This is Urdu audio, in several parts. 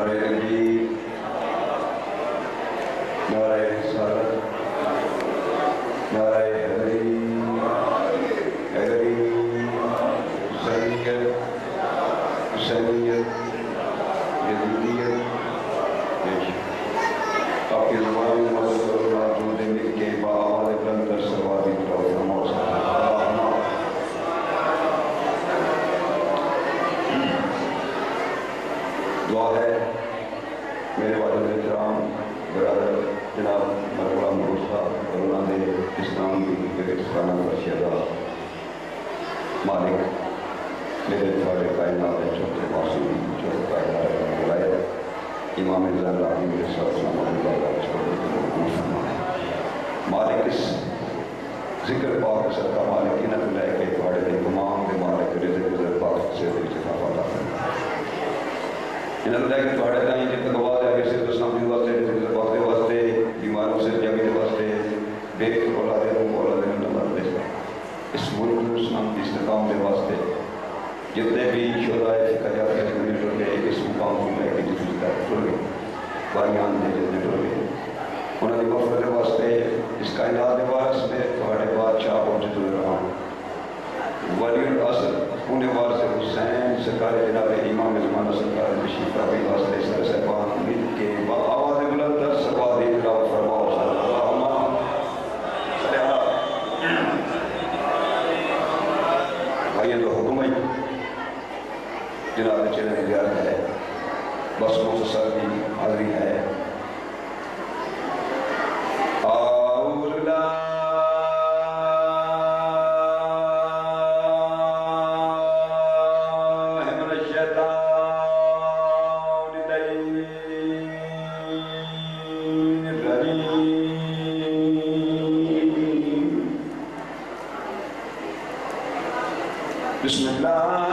نعرہ تکبیر، نعرہ رسالت، نعرہ حیدری، حسینیت، حسینیت، یزیدیت، آپ کی زبان میں مدد کرو ناجو دینے کے باآواز بلند در سوادی بتاؤ فرماؤ دعا ہے میرے والد احترام برادر جناب مرحبا مروسہ اور انہوں نے اسلام کی پاکستانہ برشیدہ مالک میرے تھوڑے کائنات چھوٹے معصوم چھوٹے کائنات ولایت امام زہرا علیہ السلام اللہ چھوٹے مالک اس ذکر پاک صدقہ مالک انہوں لے کے تھوڑے دے امام دے مالک رضا گزر پاک سے دے جفا پاتا انہوں نے کہ تھوڑے تائیں جتنا گواہ ہے کسی تو سامنے واسطے رضا واسطے واسطے بیماروں سے جاگی دے واسطے بے اولادے نمبر دے اس ملک کو اسلام کی استقام دے واسطے جتنے بھی شہدائے فکر یا فکر میں ٹر گئے اس مقام کو لے کے جتنی طرح ٹر گئے باریان دے جتنے ٹر گئے انہوں نے مغفرت واسطے اس کائنات دے وارث میں تھوڑے بادشاہ پہنچے تو رہا ولی الاصل پونے وارث حسین سرکار جناب امام زمانہ سرکار تشریف آوری واسطے سر صاحبان مل کے آواز بلند در سوادی تلاوت فرماؤ صلی اللہ صلی اللہ بھائی تو حکم ہے جناب چلے زیارت ہے بس مختصر کی حاضری ہے بسم اللہ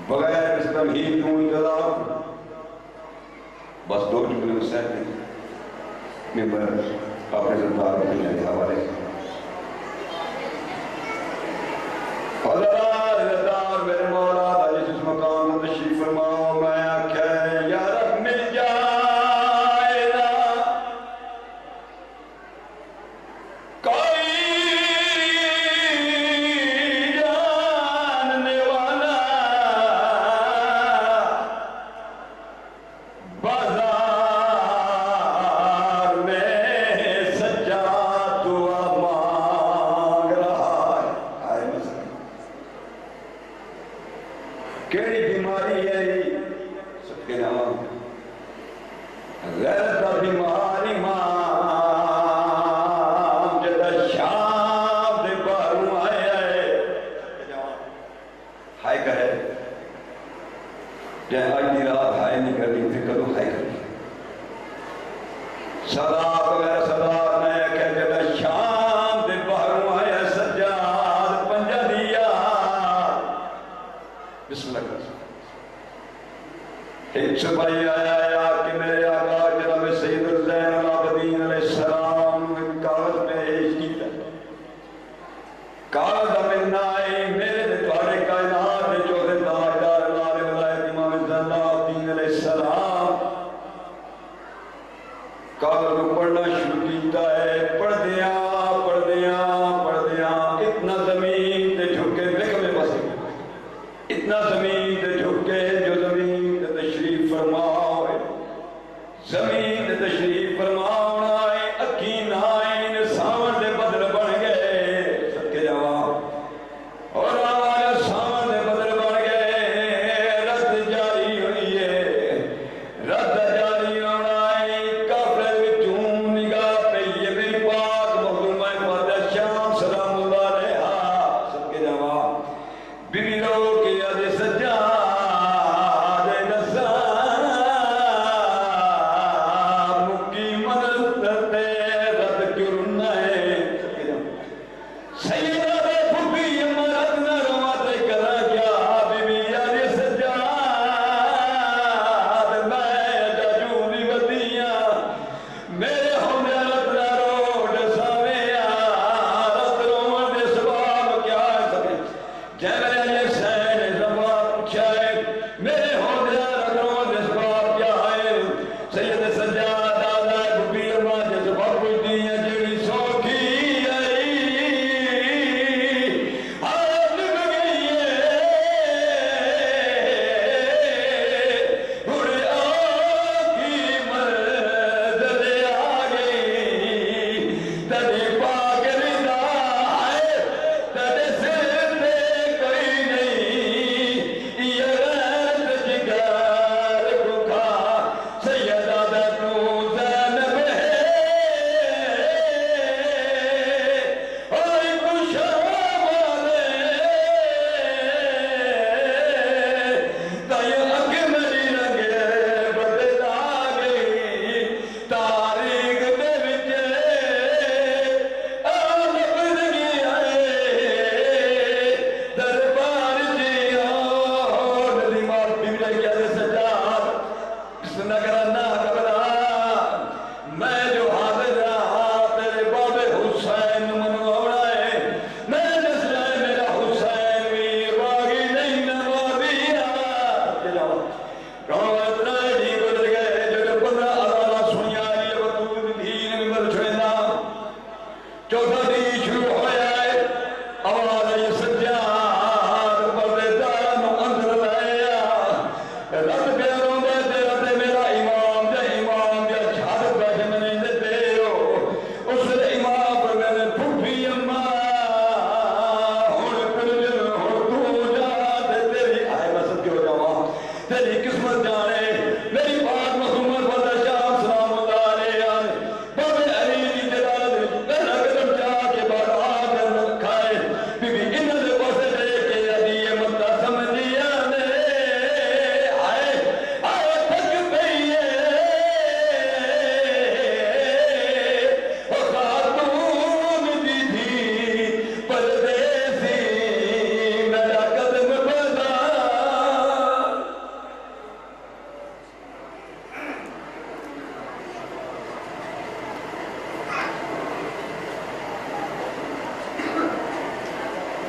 بغیر تمہید دوں انتظار بس 2 جملے حسین نے ممبر اپنے زندار دنیا کے حوالے حضرات رضدار میرے مولا دا جس مقام میں تشریف فرماؤ میں آکھے یا رب مل جائے نا کوئی جاننے والا بازار میں سجا دعا مانگ رہا ہے آئے مثلا کیڑی بیماری ہے سب کے نام غیرت دا بیماری ماں جدہ شام دے باہروں آئے ہائے کہے جہاں آج دی رات ہائے نہیں کرنی تھی کدو ہائے کرنی صدا تو میرا صدا میں کہ جدہ شام دے باہروں آئے سجاد پنجہ دیا بسم اللہ کریں ایک سپاہی آیا کہ میرے آقا جناب سید الزین العابدین علیہ السلام کاغذ پیش کیتا کاغذ ملنا آئی میرے دوارے کائنات جو تاجدار لال ولایت امام زین العابدین علیہ السلام کاغذ کو پڑھنا شروع کیتا ہے پڑھ دیا اتنا زمین تے جھکے دیکھ میں بس اتنا زمین تے جھکے جو زمین تے تشریف فرماؤ زمین تے تشریف فرماؤ آئے اکین آئین ساون دے بدل بن گئے صدقے جواب اور آواز ساون دے بدل بن گئے رد جاری ہوئی ہے رد جاری ہونا آئے کافر وچوں نگاہ پہ یہ میری پاک مخدومہ فاتح شام سلام اللہ علیہ صدقے جواب بیوی رو کے آدھے سجا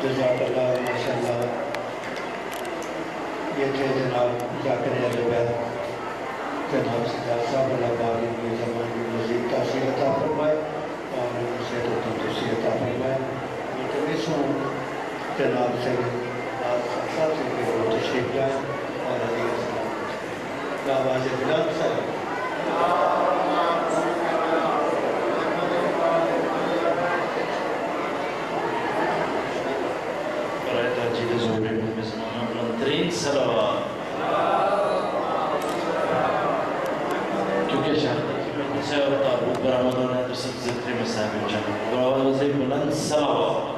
جزاک اللہ ماشاء اللہ. یہ تھے جناب ذاکر اہل بیت جناب سجاد صاحب. اللہ پاک ان کے زمان میں مزید تاثیر عطا فرمائے اور ان سے تندرستی عطا فرمائے. ملتمس ہوں جناب سے آج صاحب سے کہ وہ تشریف لائیں اور عزیز سلام آواز بلند صاحب. کیونکہ شاہد سے اور تعبود برآمد ہونا ہے تو سب ذکر میں صاحب چاہیے آواز بلند صلوات.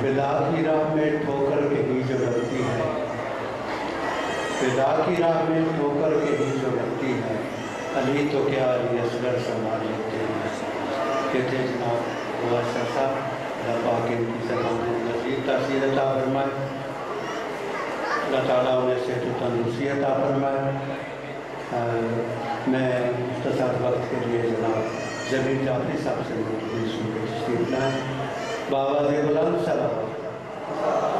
بلا کی راہ میں ٹھوکر کے ہی جو لگتی ہے، بلا کی راہ میں ٹھوکر کے ہی جو لگتی ہے، علی تو کیا علی اصغر سنبھال لیتے ہیں. کہتے ہیں جناب واسطہ صاحب اللہ پاک ان کی زبان میں مزید تاثیر عطا فرمائے، اللہ تعالیٰ انہیں صحت و تندرستی عطا فرمائے. میں مختصر وقت کے لیے جناب جمیل جعفری صاحب سے ملتمس ہوں کہ تشریف لائیں. بابا بلند صلوات.